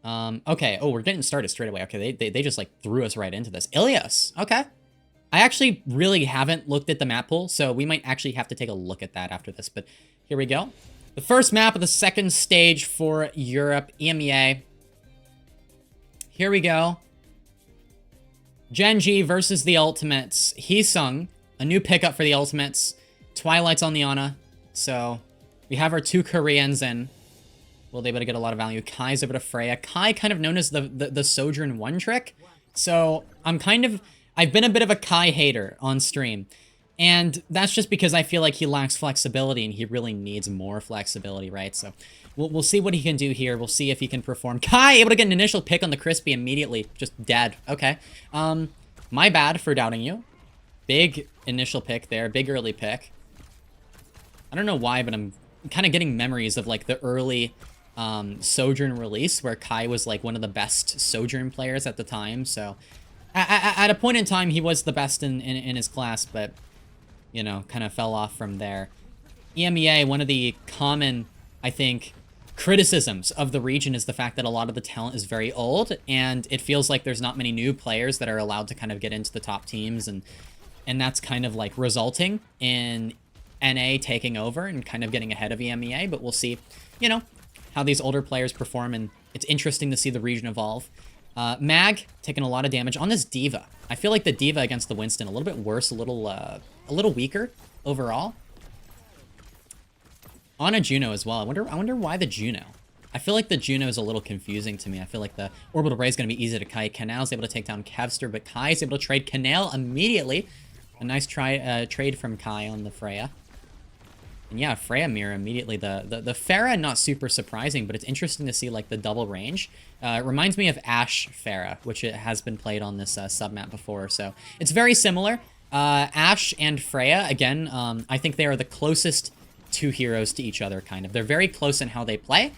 Okay. Oh, we're getting started straight away. Okay, they just like threw us right into this. Illios. Okay. I actually really haven't looked at the map pool, so we might actually have to take a look at that after this. But here we go. The first map of the second stage for Europe, EMEA. Here we go. Genji versus the Ultimates. Heesung, a new pickup for the Ultimates. Twilight's on the Ana. So we have our two Koreans in. We'll be able to get a lot of value. Kai's over to Freya. Kai kind of known as the Sojourn one trick. So I've been a bit of a Kai hater on stream. And that's just because I feel like he lacks flexibility and he really needs more flexibility, right? So we'll see what he can do here. We'll see if he can perform. Kai able to get an initial pick on the Crispy immediately. Just dead. Okay. My bad for doubting you. Big initial pick there. Big early pick. I don't know why, but I'm kind of getting memories of like the early Sojourn release where Kai was like one of the best Sojourn players at the time. So at a point in time, he was the best in his class, but you know, kind of fell off from there. EMEA, one of the common, I think, criticisms of the region is the fact that a lot of the talent is very old, and it feels like there's not many new players that are allowed to kind of get into the top teams, and that's kind of like resulting in NA taking over and kind of getting ahead of EMEA, but we'll see, you know, how these older players perform, and it's interesting to see the region evolve. Mag taking a lot of damage on this D.Va. I feel like the D.Va against the Winston a little bit worse, a little weaker overall. On a Juno as well. I wonder why the Juno. I feel like the Juno is a little confusing to me. I feel like the Orbital Ray is going to be easy to kite. Canal's able to take down Kevster, but Kai is able to trade Canal immediately. A nice trade from Kai on the Freya. And yeah, Freya mirror immediately. The Pharah, not super surprising, but it's interesting to see like the double range. It reminds me of Ashe Pharah, which it has been played on this submap before. So it's very similar. Ashe and Freya, again, I think they are the closest two heroes to each other, kind of. They're very close in how they play.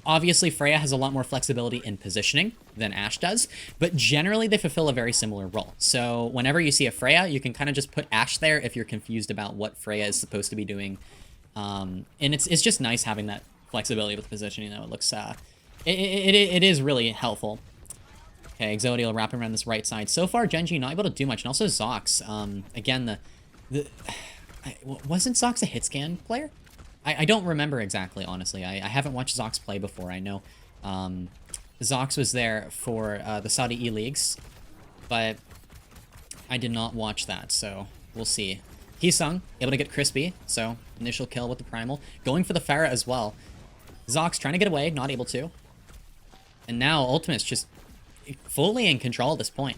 Obviously, Freya has a lot more flexibility in positioning than Ashe does, but generally they fulfill a very similar role. So whenever you see a Freya, you can kind of just put Ashe there if you're confused about what Freya is supposed to be doing. And it's just nice having that flexibility with positioning, though. It looks, it is really helpful. Okay, Exodial wrapping around this right side. So far, Genji not able to do much, and also Zox. Again, wasn't Zox a hit scan player? I don't remember exactly, honestly. I haven't watched Zox play before. I know Zox was there for the Saudi E-Leagues, but I did not watch that, so we'll see. Heesung, able to get Crispy, so initial kill with the Primal. Going for the Pharah as well. Zox trying to get away, not able to. And now Ultimate's just fully in control at this point.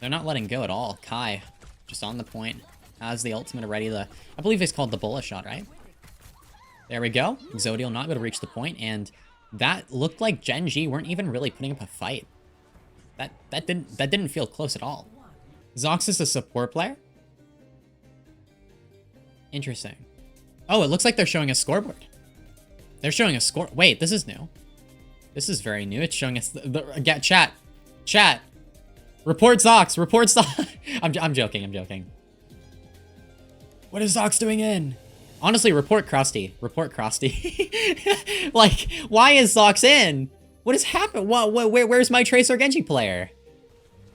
They're not letting go at all. Kai, just on the point, has the ultimate already. I believe it's called the Bullet Shot, right? There we go. Exodial not able to reach the point, and that looked like Genji weren't even really putting up a fight. That didn't feel close at all. Zox is a support player? Interesting. Oh, it looks like they're showing a scoreboard. They're showing a score. Wait, this is new. This is very new. It's showing us chat. Report Zox. Report Zox. I'm joking. I'm joking. What is Zox doing in? Honestly, report Crusty. Report Crusty. Like, why is Zox in? What has happened? Where's my Tracer Genji player?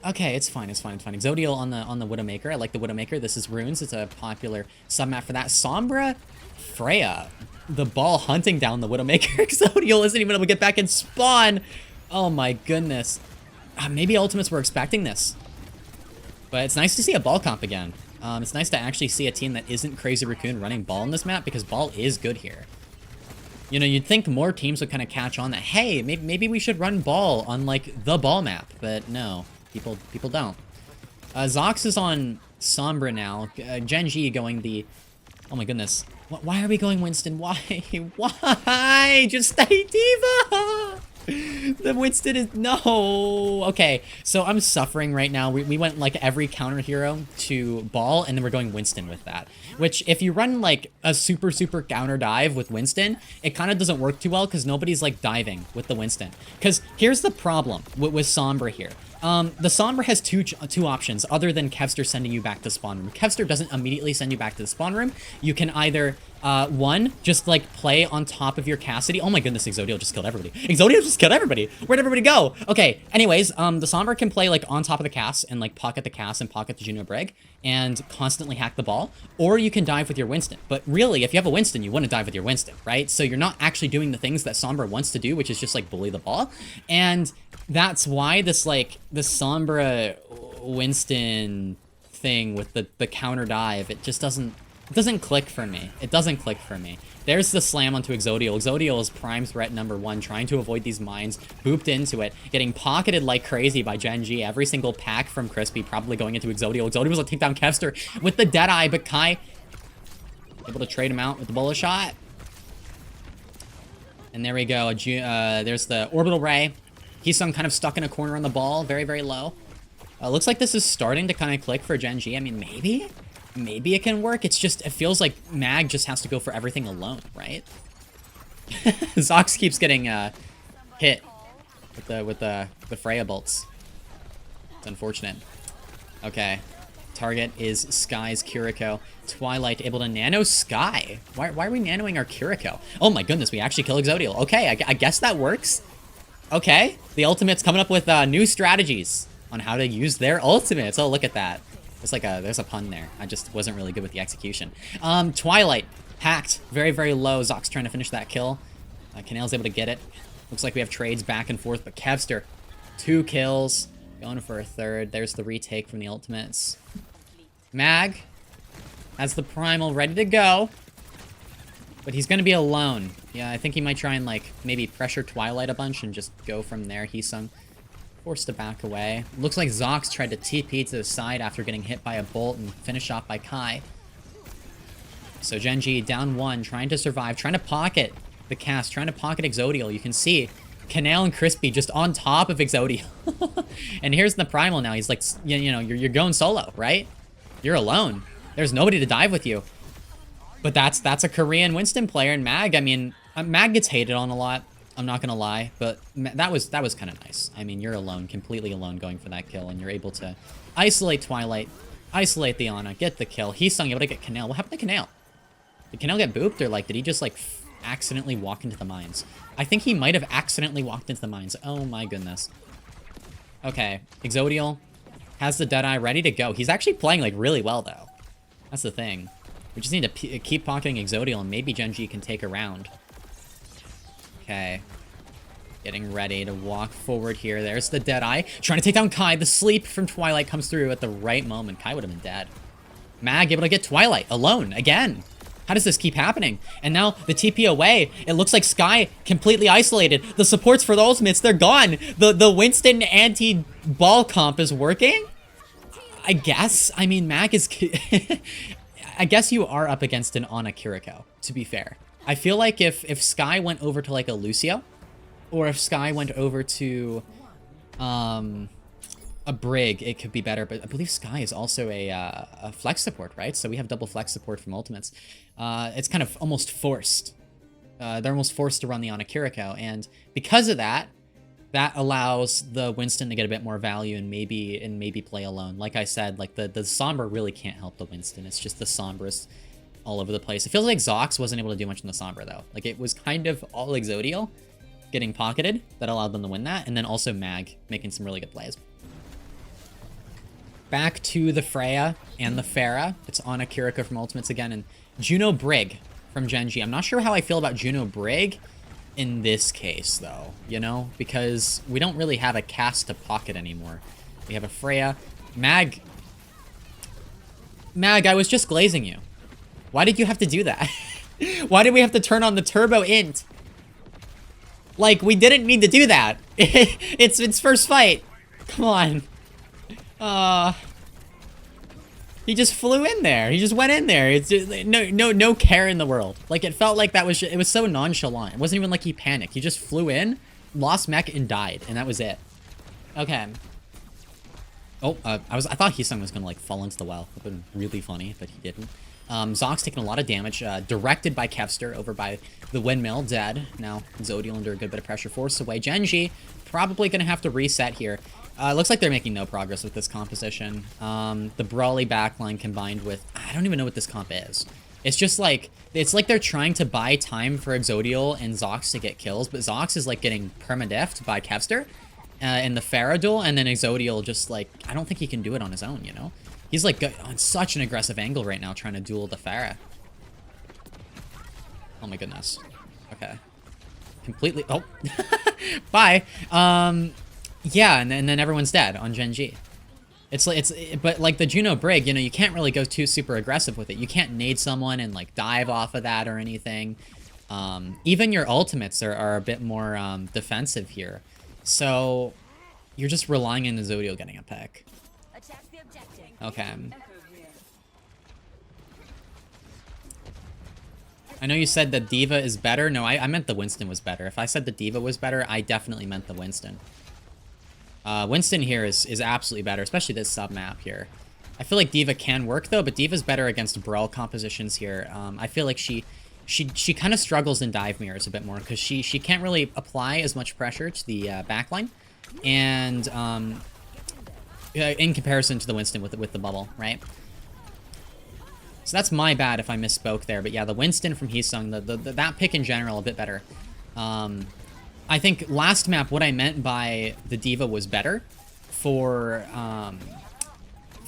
Okay, it's fine. Exodial on the Widowmaker. I like the Widowmaker. This is Runes. It's a popular submap for that. Sombra, Freya, the ball hunting down the Widowmaker. Exodial isn't even able to get back and spawn. Oh my goodness. Maybe Ultimates were expecting this. But it's nice to see a ball comp again. It's nice to actually see a team that isn't Crazy Raccoon running ball in this map, because ball is good here. You know, you'd think more teams would kind of catch on that, hey, maybe we should run ball on, like, the ball map. But no, people don't. Zox is on Sombra now. Genji going the... Oh my goodness. Why are we going Winston? Why? Why? Just stay D.Va! The Winston is... No! Okay, so I'm suffering right now. We went, like, every counter hero to ball, and then we're going Winston with that. Which, if you run, like, a super counter dive with Winston, it kind of doesn't work too well, because nobody's, like, diving with the Winston. Because here's the problem with Sombra here. The Sombra has two options, other than Kevster sending you back to spawn room. Kevster doesn't immediately send you back to the spawn room. You can either One, just like play on top of your Cassidy. Oh my goodness, Exodio just killed everybody. Exodio just killed everybody. Where'd everybody go? Okay, anyways, the Sombra can play like on top of the cast and like pocket the cast and pocket the Juno Brig and constantly hack the ball. Or you can dive with your Winston. But really, if you have a Winston, you want to dive with your Winston, right? So you're not actually doing the things that Sombra wants to do, which is just like bully the ball. And that's why this Sombra Winston thing with the counter dive, it just doesn't click for me. It doesn't click for me. There's the slam onto Exodio. Exodio is prime threat number 1, trying to avoid these mines, booped into it, getting pocketed like crazy by Gen G. Every single pack from Crispy probably going into Exodio. Exodio was able to take down Kevster with the Deadeye, but Kai able to trade him out with the bullet shot. And there we go. There's the Orbital Ray. Heesung kind of stuck in a corner on the ball, very, very low. Looks like this is starting to kind of click for Gen G. I mean, maybe it can work. It's just, it feels like Mag just has to go for everything alone, right? Zox keeps getting hit with the Freya bolts. It's unfortunate. Okay. Target is Sky's Kiriko. Twilight able to nano Sky. Why are we nanoing our Kiriko? Oh my goodness, we actually kill Exodio. Okay, I guess that works. Okay, the ultimate's coming up with new strategies on how to use their ultimates. Oh, look at that. There's a pun there. I just wasn't really good with the execution. Twilight hacked very, very low. Zox trying to finish that kill. Canale's able to get it. Looks like we have trades back and forth, but Kevster, 2 kills, going for a third. There's the retake from the ultimates. Mag has the primal ready to go, but he's gonna be alone. Yeah, I think he might try and like maybe pressure Twilight a bunch and just go from there. Heesung forced to back away. Looks like Zox tried to TP to the side after getting hit by a bolt and finish off by Kai. So Gen G down 1, trying to survive, trying to pocket the cast, trying to pocket Exodio. You can see Canale and Crispy just on top of Exodio. And here's the primal now. He's like, you know, you're going solo, right? You're alone. There's nobody to dive with you. But that's a Korean Winston player, and Mag, I mean, Mag gets hated on a lot. I'm not gonna lie, but that was kind of nice. I mean, you're alone, completely alone going for that kill, and you're able to isolate Twilight, isolate the Ana, get the kill. Heesung able to get Canale. What happened to Canale? Did Canale get booped, or like, did he just like accidentally walk into the mines? I think he might have accidentally walked into the mines. Oh my goodness. Okay, Exodio has the Deadeye ready to go. He's actually playing like really well though. That's the thing. We just need to keep pocketing Exodio, and maybe Gen G can take a round. Okay. Getting ready to walk forward here. There's the Deadeye. Trying to take down Kai. The sleep from Twilight comes through at the right moment. Kai would have been dead. Mag able to get Twilight alone again. How does this keep happening? And now the TP away. It looks like Sky completely isolated. The supports for the ultimates, they're gone. The Winston anti-ball comp is working? I guess. I mean, Mag is... I guess you are up against an Ana Kiriko, to be fair. I feel like if Sky went over to like a Lucio, or if Sky went over to a Brig, it could be better. But I believe Sky is also a flex support, right? So we have double flex support from ultimates. It's kind of almost forced. They're almost forced to run the Ana Kiriko, and because of that, that allows the Winston to get a bit more value and maybe play alone. Like I said, like the Sombra really can't help the Winston. It's just the Sombras all over the place. It feels like Zox wasn't able to do much in the Sombra though. Like it was kind of all Exodio getting pocketed that allowed them to win that, and then also Mag making some really good plays. Back to the Freya and the Pharah. It's Ana Kiriko from Ultimates again, and Juno Brig from Gen G. I'm not sure how I feel about Juno Brig in this case though, you know, because we don't really have a cast to pocket anymore. We have a Freya. Mag, I was just glazing you. Why did you have to do that? Why did we have to turn on the turbo int? Like, we didn't need to do that. It's first fight. Come on. He just flew in there. He just went in there. It's just, no care in the world. Like, it felt like that was, it was so nonchalant. It wasn't even like he panicked. He just flew in, lost mech, and died, and that was it. Okay. Oh, I thought Heesung was gonna like fall into the well. It would have been really funny, but he didn't. Zox taking a lot of damage, directed by Kevster over by the windmill, dead. Now Zodiel under a good bit of pressure, forced away. Gen G probably gonna have to reset here. Looks like they're making no progress with this composition. The Brawly backline combined with, I don't even know what this comp is. It's just like, it's like they're trying to buy time for Exodial and Zox to get kills, but Zox is like getting permadeffed by Kevster in the Pharah duel, and then Exodial just like, I don't think he can do it on his own, you know? He's like on such an aggressive angle right now trying to duel the Pharah. Oh my goodness. Okay. Completely, oh. Bye. Yeah, and then everyone's dead on Gen G. But like the Juno Brig, you know, you can't really go too super aggressive with it. You can't nade someone and like dive off of that or anything. Even your ultimates are a bit more defensive here. So you're just relying on the Zodiel getting a pick. Okay. I know you said the Diva is better. No, I meant the Winston was better. If I said the Diva was better, I definitely meant the Winston. Winston here is absolutely better, especially this sub-map here. I feel like Diva can work, though, but Diva's better against Brawl compositions here. I feel like she kind of struggles in dive mirrors a bit more, because she can't really apply as much pressure to the backline, and in comparison to the Winston with the bubble, right? So that's my bad if I misspoke there, but yeah, the Winston from Heesung, that pick in general, a bit better. I think last map, what I meant by the Diva was better for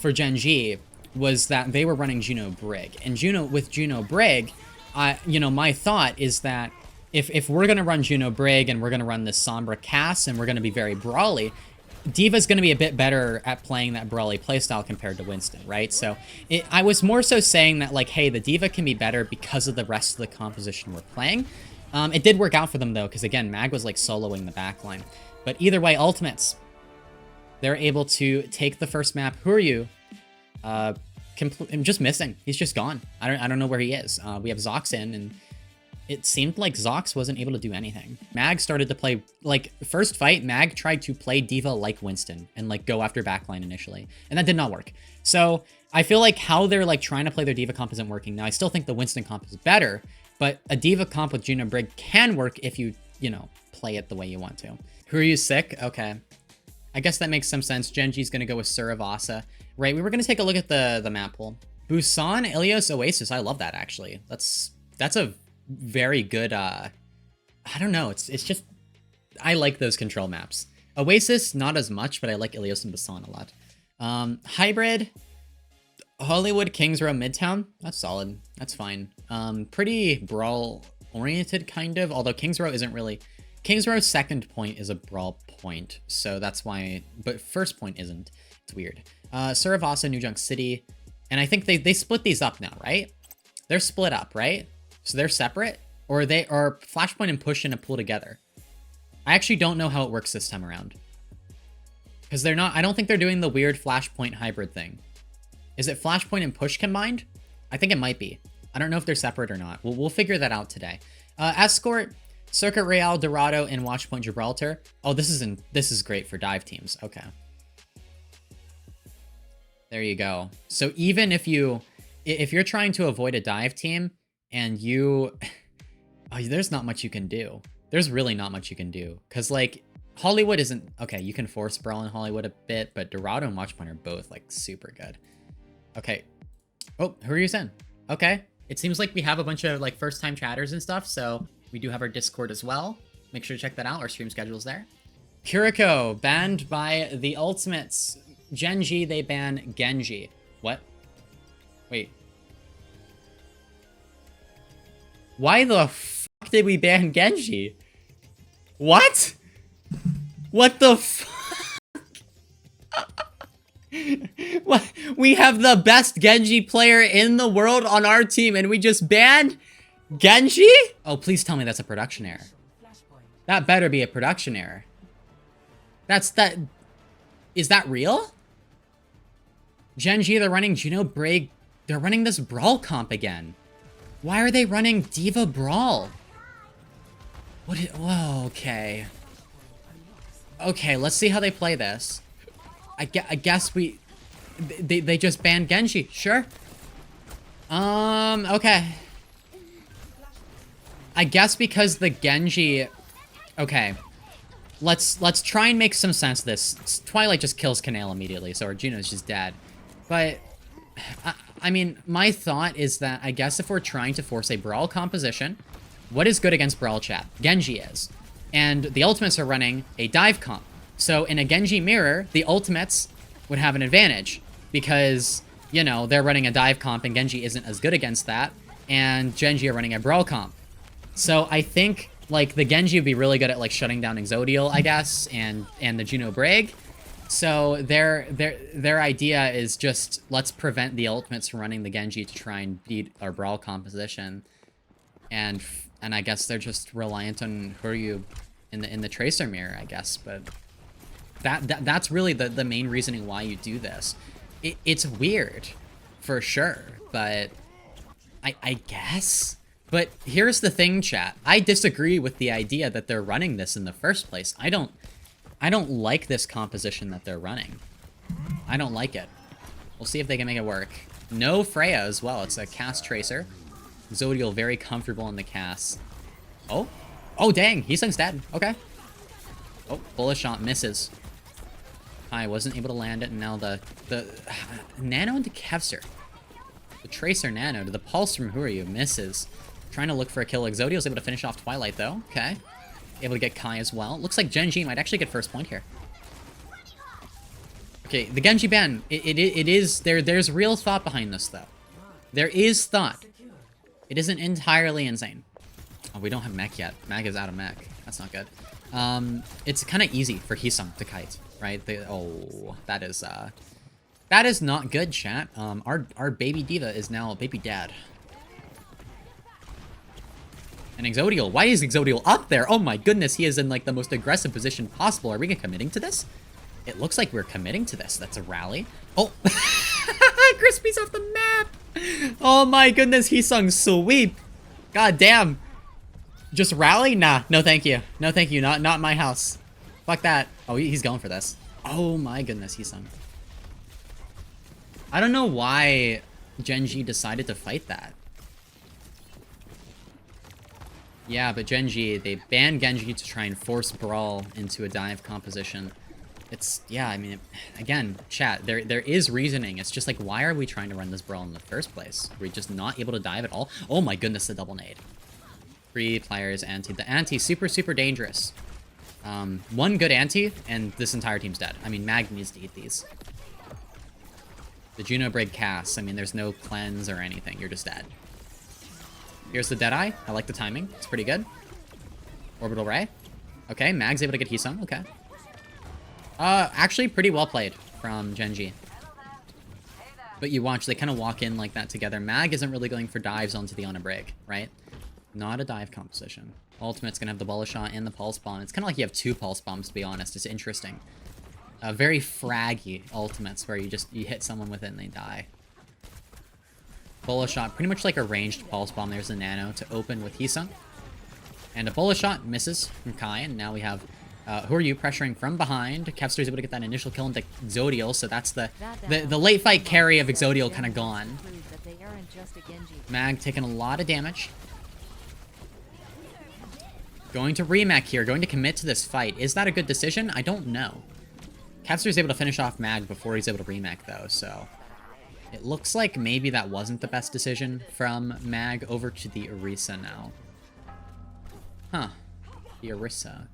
Gen G was that they were running Juno Brig. And with Juno Brig, you know, my thought is that if we're going to run Juno Brig and we're going to run this Sombra Cass and we're going to be very brawly, Diva's going to be a bit better at playing that brawly playstyle compared to Winston, right? So I was more so saying that, like, hey, the Diva can be better because of the rest of the composition we're playing. It did work out for them, though, because, again, Mag was, like, soloing the backline. But either way, ultimates. They're able to take the first map. Who are you? I'm just missing. He's just gone. I don't know where he is. We have Zox in, and it seemed like Zox wasn't able to do anything. Mag started to play, like, first fight, Mag tried to play Diva like Winston and, like, go after backline initially. And that did not work. So I feel like how they're, like, trying to play their Diva comp isn't working. Now, I still think the Winston comp is better, but a Diva comp with Juno Brig can work if you know, play it the way you want to. Who are you, Sick? Okay. I guess that makes some sense. Genji's going to go with Suravasa. Right, we were going to take a look at the map pool. Busan, Illios, Oasis. I love that, actually. That's a very good, I don't know. It's just, I like those control maps. Oasis, not as much, but I like Illios and Busan a lot. Hybrid, Hollywood, Kings Row, Midtown. That's solid. That's fine. Pretty brawl-oriented, kind of. Although Kings Row isn't really... Kings Row's second point is a brawl point, so that's why... But first point isn't. It's weird. Suravasa, New Junk City. And I think they split these up now, right? They're split up, right? So they're separate? Or are Flashpoint and Push in a pool together? I actually don't know how it works this time around. Because they're not... I don't think they're doing the weird Flashpoint hybrid thing. Is it Flashpoint and Push combined? I think it might be. I don't know if they're separate or not. We'll figure that out today. Escort, Circuit Real, Dorado, and Watchpoint Gibraltar. Oh, this is great for dive teams. Okay. There you go. So even if you're trying to avoid a dive team and you... Oh, there's not much you can do. There's really not much you can do. Because, like, Hollywood isn't... Okay, you can force Brawl in Hollywood a bit, but Dorado and Watchpoint are both, like, super good. Okay. Oh, who are you saying? Okay. It seems like we have a bunch of, like, first-time chatters and stuff, so we do have our Discord as well. Make sure to check that out. Our stream schedule's there. Kiriko, banned by the Ultimates. Genji, they ban Genji. What? Wait. Why the fuck did we ban Genji? What? What the fuck? What? We have the best Genji player in the world on our team and we just banned Genji? Oh, please tell me that's a production error. That better be a production error. Is that real? Genji, they're running Juno Brig. They're running this Brawl comp again. Why are they running Diva Brawl? Whoa, okay. Okay, let's see how they play this. I guess they just banned Genji. Sure. Okay. I guess because the Genji... Okay. Let's try and make some sense of this. Twilight just kills Canale immediately, so our Juno's just dead. But I mean, my thought is that I guess if we're trying to force a Brawl composition, what is good against Brawl chat? Genji is. And the ultimates are running a dive comp. So in a Genji mirror, the ultimates would have an advantage because, you know, they're running a dive comp and Genji isn't as good against that. And Genji are running a Brawl comp. So I think, like, the Genji would be really good at, like, shutting down Exodial, I guess, and the Juno Brig. So their idea is just, let's prevent the ultimates from running the Genji to try and beat our Brawl composition. And I guess they're just reliant on Huryu in the Tracer mirror, I guess. But that's really the main reasoning why you do this. It's weird, for sure, but I guess. But here's the thing, chat. I disagree with the idea that they're running this in the first place. I don't like this composition that they're running. I don't like it. We'll see if they can make it work. No Freya as well. It's a cast Tracer. Zodial very comfortable in the cast. Oh? Oh, dang. Heesung's dead. Okay. Oh, bullet shot misses. I wasn't able to land it, and now the Nano into Kevster. The Tracer Nano to the Pulse from Huryu misses. Trying to look for a kill. Exodial's able to finish off Twilight, though. Okay. Able to get Kai as well. Looks like Genji might actually get first point here. Okay, the Genji ban. It is... There's real thought behind this, though. There is thought. It isn't entirely insane. Oh, we don't have mech yet. Mag is out of mech. That's not good. It's kind of easy for Heesung to kite, right? Oh, that is not good, chat. Our baby diva is now a baby dad. And Exodial. Why is Exodial up there? Oh my goodness, he is in like the most aggressive position possible. Are we committing to this? It looks like we're committing to this. That's a rally. Oh, Crispy's off the map. Oh my goodness, Heesung sweep. God damn. Just rally? Nah, no thank you. No thank you, not my house. Fuck that. Oh, he's going for this. Oh my goodness, Heesung. I don't know why Genji decided to fight that. Yeah, but Genji, they banned Genji to try and force Brawl into a dive composition. It's, yeah, I mean, again, chat, there is reasoning. It's just like, why are we trying to run this Brawl in the first place? Are we just not able to dive at all? Oh my goodness, the double nade. 3 players anti. The anti, super dangerous. One good anti, and this entire team's dead. I mean, Mag needs to eat these. The Juno Brig casts, I mean, there's no cleanse or anything. You're just dead. Here's the Deadeye. I like the timing. It's pretty good. Orbital Ray. Okay, Mag's able to get Heesung. Okay. Actually, pretty well played from Genji. But you watch, they kind of walk in like that together. Mag isn't really going for dives onto the Ana Brig, right? Not a dive composition. Ultimate's gonna have the bullet shot and the pulse bomb. It's kind of like you have 2 pulse bombs, to be honest. It's interesting. Very fraggy ultimates where you hit someone with it and they die. Bullet shot, pretty much like a ranged pulse bomb. There's the Nano to open with Heesung. And a bullet shot misses from Kai, and now we have Huryu pressuring from behind. Kevster's able to get that initial kill into Exodial, so that's the late fight carry of Exodial kind of gone. Mag taking a lot of damage. Going to remech here, going to commit to this fight. Is that a good decision? I don't know. Kevster's able to finish off Mag before he's able to remech, though, so... It looks like maybe that wasn't the best decision from Mag over to the Orisa now. Huh. The Orisa.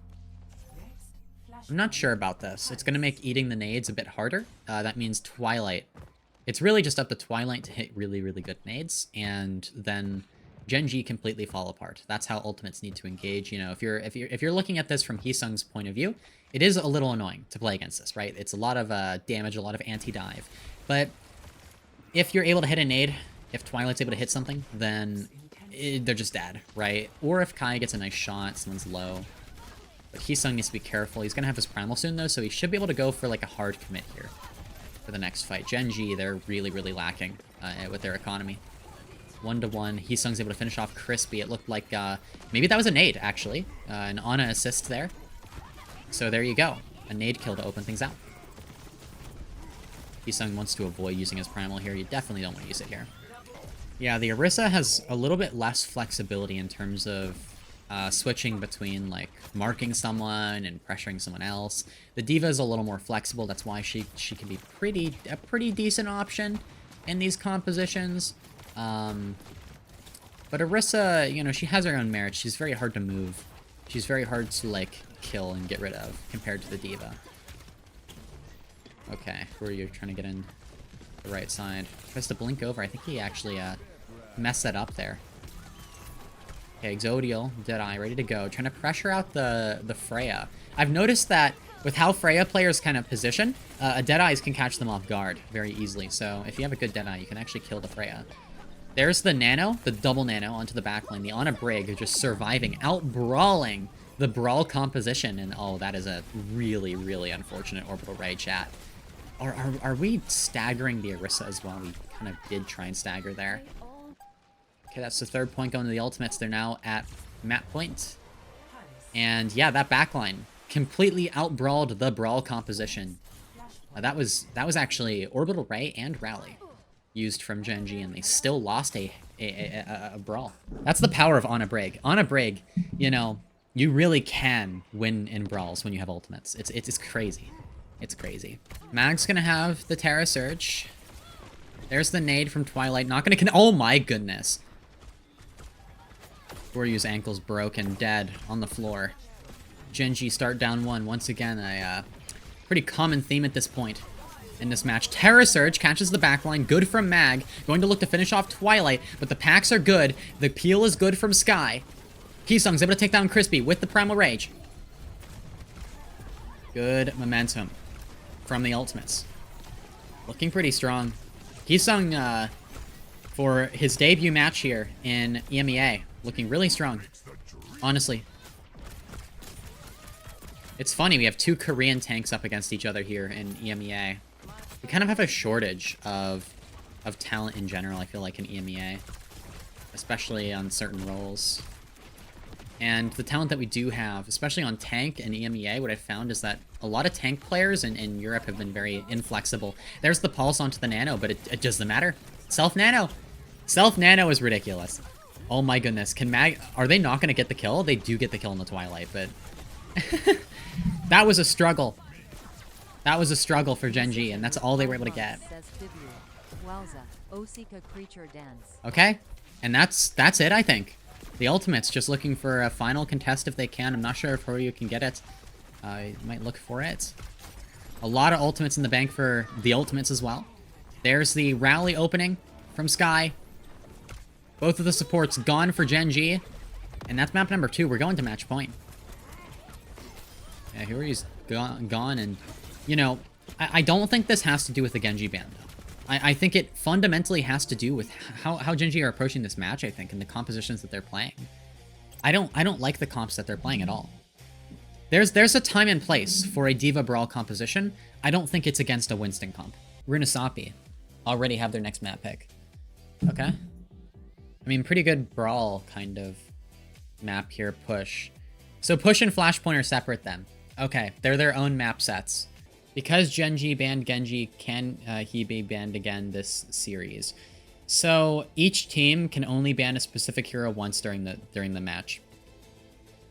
I'm not sure about this. It's going to make eating the nades a bit harder. That means Twilight. It's really just up to Twilight to hit really good nades, and then Genji completely fall apart. That's how ultimates need to engage. You know, if you're looking at this from Heesung's point of view, it is a little annoying to play against this, right? It's a lot of damage, a lot of anti-dive. But if you're able to hit a nade, if Twilight's able to hit something, then they're just dead, right? Or if Kai gets a nice shot, someone's low. But Heesung needs to be careful. He's going to have his Primal soon, though, so he should be able to go for, like, a hard commit here for the next fight. Genji, they're really lacking with their economy. 1-to-1. Heesung's able to finish off Crispy. It looked like, maybe that was a nade, actually. An Ana assist there. So there you go. A nade kill to open things out. Heesung wants to avoid using his Primal here. You definitely don't want to use it here. Yeah, the Orisa has a little bit less flexibility in terms of switching between, like, marking someone and pressuring someone else. The D.Va is a little more flexible. That's why she can be a pretty decent option. in these compositions. But Orisa, you know, she has her own merits. She's very hard to move. She's very hard to, like, kill and get rid of compared to the D.Va. Okay, who are you trying to get in the right side? Tries to blink over. I think he actually messed that up there. Okay, Exodial, Deadeye, ready to go. Trying to pressure out the Freya. I've noticed that with how Freya players kind of position, Deadeyes can catch them off guard very easily. So if you have a good Deadeye, you can actually kill the Freya. There's the Nano, the double Nano onto the backline. The Ana Brig just surviving, out-brawling the Brawl composition. And oh, that is a really, really unfortunate orbital raid, chat. Are we staggering the Orisa as well? We kind of did try and stagger there. Okay, that's the third point going to the ultimates. They're now at map point. And yeah, that backline completely out-brawled the Brawl composition. That was actually orbital ray and rally used from Gen G, and they still lost a Brawl. That's the power of Ana Brig. Ana Brig, you know, you really can win in Brawls when you have ultimates. It's crazy. It's crazy. Mag's gonna have the Terra Surge. There's the nade from Twilight. Not gonna oh my goodness. Goryu's ankle's broken, dead, on the floor. Gen G start down one. Once again, a pretty common theme at this point in this match. Terra Surge catches the backline. Good from Mag. Going to look to finish off Twilight, but the packs are good. The peel is good from Sky. Keysung's able to take down Crispy with the Primal Rage. Good momentum from the ultimates. Looking pretty strong. Keysung, for his debut match here in EMEA, looking really strong. Honestly. It's funny, we have two Korean tanks up against each other here in EMEA. We kind of have a shortage of talent in general, I feel like, in EMEA. Especially on certain roles. And the talent that we do have, especially on tank and EMEA, what I've found is that a lot of tank players in Europe have been very inflexible. There's the pulse onto the Nano, but it doesn't matter. Self-Nano! Self-Nano is ridiculous. Oh my goodness. Are they not going to get the kill? They do get the kill in the Twilight, but... that was a struggle. That was a struggle for Gen G, and that's all they were able to get. Okay, and that's it, I think. The ultimates just looking for a final contest if they can. I'm not sure if Horyu can get it. You might look for it. A lot of ultimates in the bank for the ultimates as well. There's the rally opening from Sky. Both of the supports gone for Gen G. And that's map number 2. We're going to match point. Yeah, Horyu's gone, and, you know, I don't think this has to do with the Genji ban. I think it fundamentally has to do with how Gen G are approaching this match, I think, and the compositions that they're playing. I don't like the comps that they're playing at all. There's a time and place for a D.Va Brawl composition. I don't think it's against a Winston comp. Runasapi already have their next map pick. Okay. I mean, pretty good Brawl kind of map here, Push. So Push and Flashpoint are separate then. Okay, they're their own map sets. Because Gen G banned Genji, can he be banned again this series? So each team can only ban a specific hero once during the match.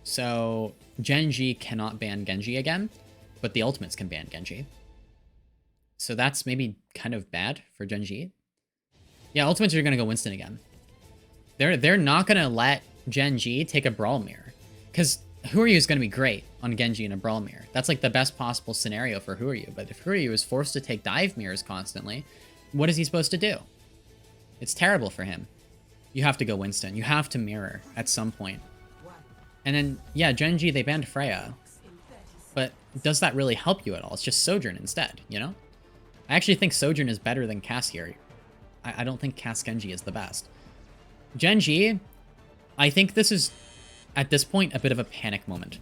So Gen G cannot ban Genji again, but the Ultimates can ban Genji. So that's maybe kind of bad for Gen G. Yeah, Ultimates are gonna go Winston again. They're not gonna let Gen G take a Brawl Mirror, because Horyu is going to be great on Genji in a Brawl Mirror. That's like the best possible scenario for Horyu. But if Horyu is forced to take dive mirrors constantly, what is he supposed to do? It's terrible for him. You have to go Winston. You have to mirror at some point. And then, yeah, Genji, they banned Freya. But does that really help you at all? It's just Sojourn instead, you know? I actually think Sojourn is better than Cass here. I don't think Cass Genji is the best. Genji, I think this is... at this point, a bit of a panic moment.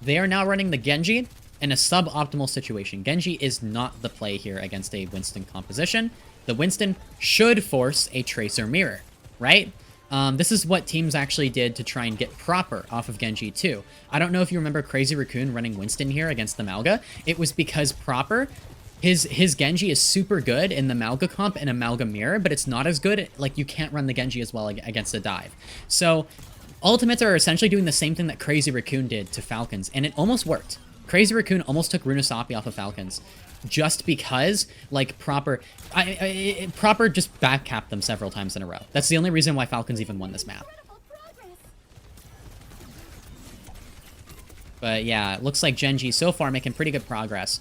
They are now running the Genji in a suboptimal situation. Genji is not the play here against a Winston composition. The Winston should force a Tracer Mirror, right? This is what teams actually did to try and get Proper off of Genji too. I don't know if you remember Crazy Raccoon running Winston here against the Malga. It was because Proper, his Genji is super good in the Malga comp and a Malga Mirror, but it's not as good, like you can't run the Genji as well against a dive. So... Ultimates are essentially doing the same thing that Crazy Raccoon did to Falcons, and it almost worked. Crazy Raccoon almost took Runasapi off of Falcons just because, like, proper just backcapped them several times in a row. That's the only reason why Falcons even won this map. But yeah, it looks like Genji so far making pretty good progress.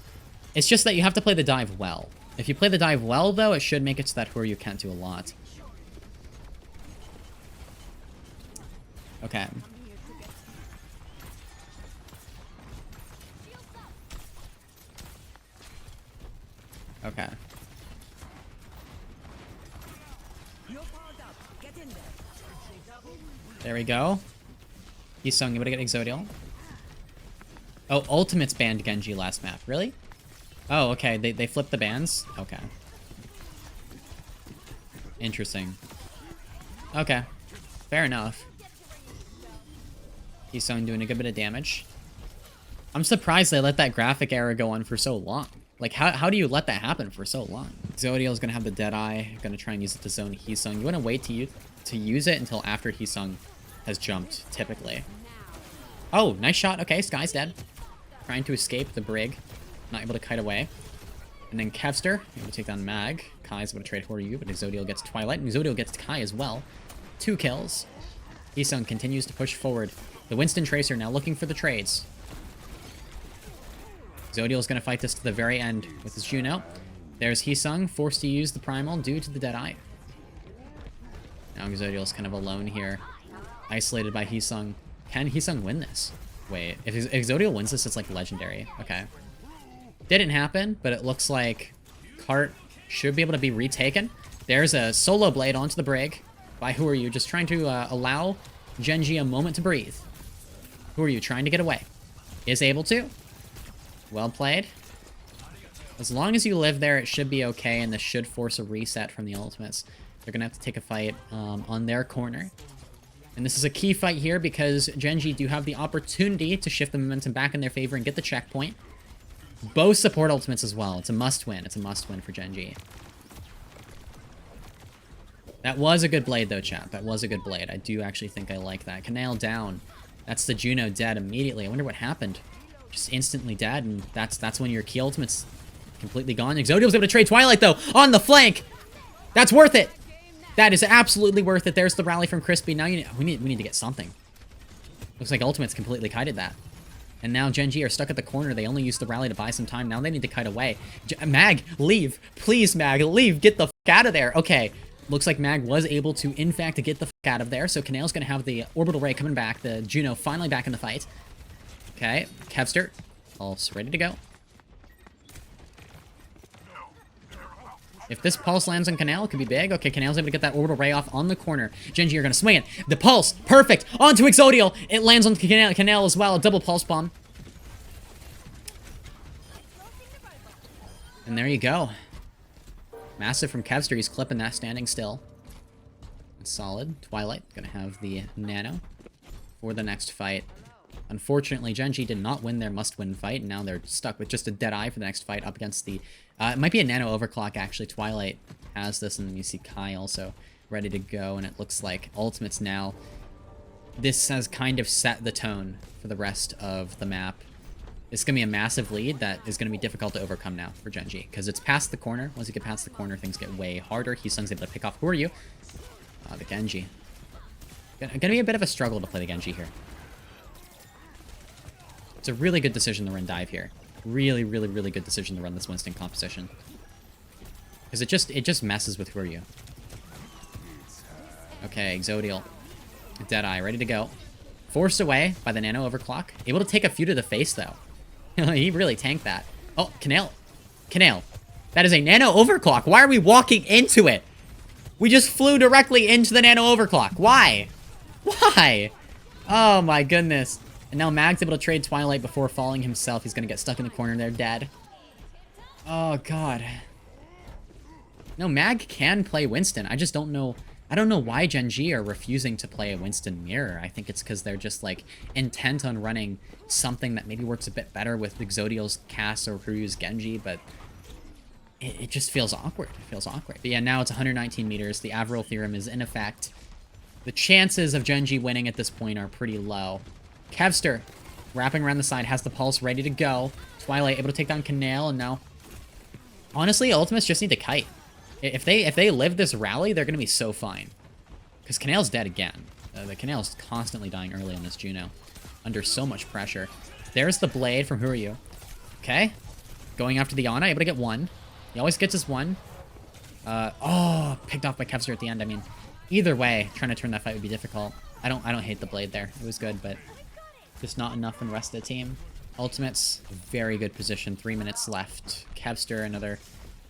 It's just that you have to play the dive well. If you play the dive well, though, it should make it so that Huryu can't do a lot. Okay. Okay. There we go. Heesung, able to get Exodial. Oh, Ultimates banned Genji last map. Really? Oh, okay. They flipped the bans? Okay. Interesting. Okay. Fair enough. Heesung doing a good bit of damage. I'm surprised they let that graphic error go on for so long. Like, how do you let that happen for so long? Zodiel's gonna have the Deadeye. Gonna try and use it to zone Heesung. You wanna wait to use it until after Heesung has jumped, typically. Oh, nice shot. Okay, Sky's dead. Trying to escape the Brig. Not able to kite away. And then Kevster, able to take down Mag. Kai's able to trade Huryu, but Exodial gets Twilight, and Exodial gets Kai as well. 2 kills. Heesung continues to push forward. The Winston Tracer now looking for the trades. Exodial's going to fight this to the very end with his Juno. There's Heesung, forced to use the Primal due to the Deadeye. Now Exodial's kind of alone here. Isolated by Heesung. Can Heesung win this? Wait, if Exodial wins this, it's like legendary. Okay. Didn't happen, but it looks like Cart should be able to be retaken. There's a solo blade onto the Brig by Huryu, just trying to allow Genji a moment to breathe. Huryu trying to get away. Is able to. Well played. As long as you live there, it should be okay, and this should force a reset from the ultimates. They're going to have to take a fight on their corner. And this is a key fight here because Genji do have the opportunity to shift the momentum back in their favor and get the checkpoint. Both support ultimates as well. It's a must-win. It's a must-win for Genji. That was a good blade, though, chat. That was a good blade. I do actually think I like that. Canal down. That's the Juno dead immediately. I wonder what happened. Just instantly dead, and that's when your key ultimate's completely gone. Exodial's able to trade Twilight, though, on the flank. That's worth it. That is absolutely worth it. There's the rally from Crispy. Now we need to get something. Looks like ultimates completely kited that. And now Genji are stuck at the corner. They only used the rally to buy some time. Now they need to kite away. Mag, leave. Please, Mag, leave. Get the f out of there. Okay. Looks like Mag was able to, in fact, get the f out of there. So Canale's going to have the Orbital Ray coming back. The Juno finally back in the fight. Okay. Kevster. Pulse ready to go. If this Pulse lands on Canale, it could be big. Okay, Canale's able to get that Orbital Ray off on the corner. Genji are going to swing it. The Pulse. Perfect. Onto Exodial. It lands on Canale as well. A double Pulse Bomb. And there you go. Massive from Kevster. He's clipping that standing still. It's solid. Twilight going to have the Nano for the next fight. Unfortunately, Genji did not win their must-win fight, and now they're stuck with just a Deadeye for the next fight up against the... it might be a Nano Overclock, actually. Twilight has this, and then you see Kai also ready to go, and it looks like Ultimates now. This has kind of set the tone for the rest of the map. It's going to be a massive lead that is going to be difficult to overcome now for Genji, because it's past the corner. Once you get past the corner, things get way harder. Heesung's able to pick off Huryu. The Genji. Going to be a bit of a struggle to play the Genji here. It's a really good decision to run dive here. Really, really, really good decision to run this Winston composition. Because it just messes with Huryu. Okay, Exodial. Deadeye, ready to go. Forced away by the Nano Overclock. Able to take a few to the face, though. He really tanked that. Oh, Canale. Canale. That is a Nano Overclock. Why are we walking into it? We just flew directly into the Nano Overclock. Why? Why? Oh, my goodness. And now Mag's able to trade Twilight before falling himself. He's going to get stuck in the corner there, dead. Oh, God. No, Mag can play Winston. I just don't know. I don't know why Genji are refusing to play a Winston mirror. I think it's because they're just, like, intent on running something that maybe works a bit better with Exodial's Cass or Huryu's Genji, but it just feels awkward. It feels awkward. But yeah, now it's 119 meters. The Averill Theorem is in effect. The chances of Genji winning at this point are pretty low. Kevster Wrapping around the side, has the pulse ready to go. Twilight able to take down Canale, and now... Honestly, Ultimates just need to kite. If they live this rally, they're going to be so fine. Because Canale's dead again. The Canale's constantly dying early on this Juno. Under so much pressure. There's the Blade from Who Are You? Okay. Going after the Ana, able to get one. He always gets his one. Oh, picked off by Kevster at the end. I mean, either way, trying to turn that fight would be difficult. I don't hate the Blade there. It was good, but just not enough in the rest of the team. Ultimates, very good position. 3 minutes left. Kevster, another...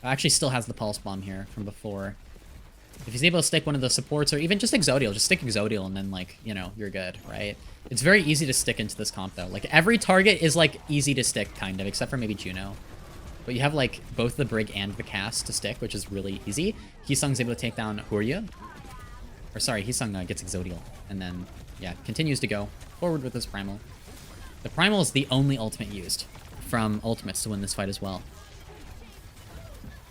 Actually still has the Pulse Bomb here from before. If he's able to stick one of the supports, or even just Exodial, just stick Exodial and then, like, you know, you're good, right? It's very easy to stick into this comp, though. Like, every target is, like, easy to stick, kind of, except for maybe Juno. But you have, like, both the Brig and the Cast to stick, which is really easy. Heesung's able to take down Who Are You? Or, sorry, Heesung gets Exodial. And then, yeah, continues to go forward with this Primal. The Primal is the only ultimate used from Ultimates to win this fight as well.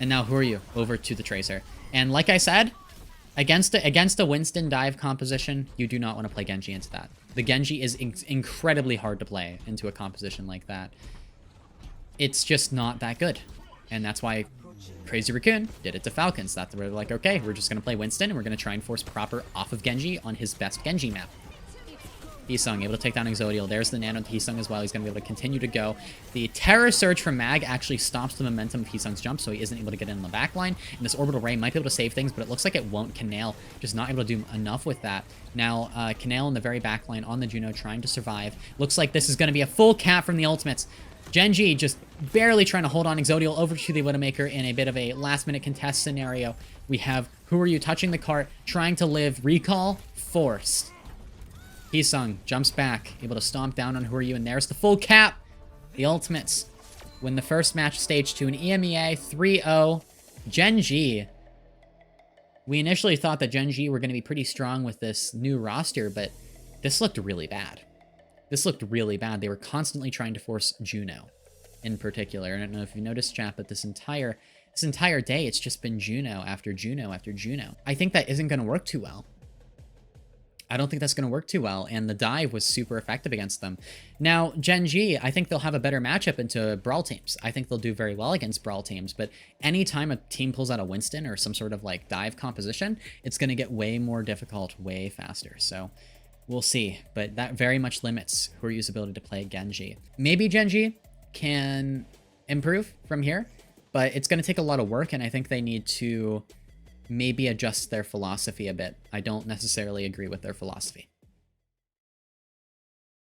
And now Who Are You? Over to the Tracer. And like I said, against a Winston dive composition, you do not want to play Genji into that. The Genji is incredibly hard to play into a composition like that. It's just not that good. And that's why Crazy Raccoon did it to Falcons. That they were like, okay, we're just going to play Winston, and we're going to try and force proper off of Genji on his best Genji map. Heesung able to take down Exodial. There's the nano to Heesung as well. He's going to be able to continue to go. The Terror Surge from Mag actually stops the momentum of Heesung's jump, so he isn't able to get in the back line. And this Orbital Ray might be able to save things, but it looks like it won't. Canale just not able to do enough with that. Now, Canale in the very back line on the Juno trying to survive. Looks like this is going to be a full cap from the Ultimates. Genji just barely trying to hold on Exodial over to the Widowmaker in a bit of a last-minute contest scenario. We have Who Are You touching the cart, trying to live. Recall forced. Heesung jumps back, able to stomp down on Who Are You, and there's the full cap. The Ultimates win the first match, stage 2 in EMEA, 3-0. Genji. We initially thought that Genji were going to be pretty strong with this new roster, but this looked really bad. This looked really bad. They were constantly trying to force Juno in particular. I don't know if you noticed, chat, but this entire day, it's just been Juno after Juno after Juno. I think that isn't going to work too well. I don't think that's going to work too well, and the dive was super effective against them. Now, Genji, I think they'll have a better matchup into Brawl teams. I think they'll do very well against Brawl teams, but anytime a team pulls out a Winston or some sort of, like, dive composition, it's going to get way more difficult, way faster. So, we'll see, but that very much limits Who Are You's ability to play Genji. Maybe Genji can improve from here, but it's going to take a lot of work, and I think they need to maybe adjust their philosophy a bit. I don't necessarily agree with their philosophy.